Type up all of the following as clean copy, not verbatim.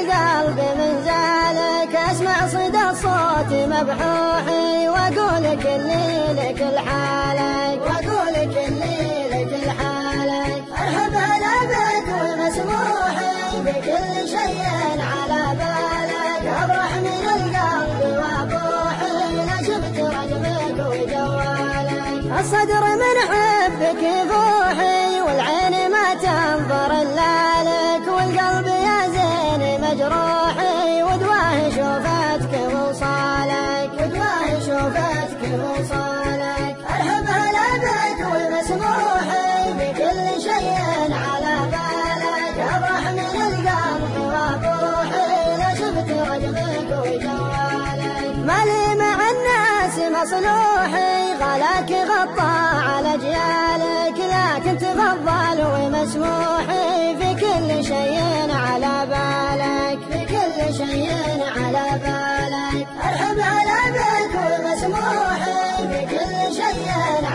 القلب من زالك، اسمع صدى الصوت مبحوحي واقول كلي لك الحالك، واقول كلي لك الحالك. ارحب هلا بك والمسموحي بكل شيء على بالك، افرح من القلب وابوحي لا شفت رقمك وجوالك. الصدر من حبك يفوحي والعين ما تنظر الا لك، والقلب يا زين مجروحي ودواه شوفتك وصالك، ودواه شوفتك وصالك. ارحب هلا بك والمسموحي بكل شيء على بالك، افرح من القلب وابوحي لا شفت رقمك وجوالك. مالي مع الناس مصلوحي غلاك غطى على جيالك، لكن تفضل ومسموحي في كل شيء على بالك، في كل شيء على بالك. ارحب هلا بك والمسموحي في كل شيء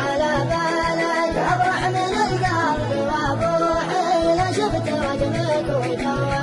على بالك، افرح من القلب وابوحي لا شفت رقمك وجوالك.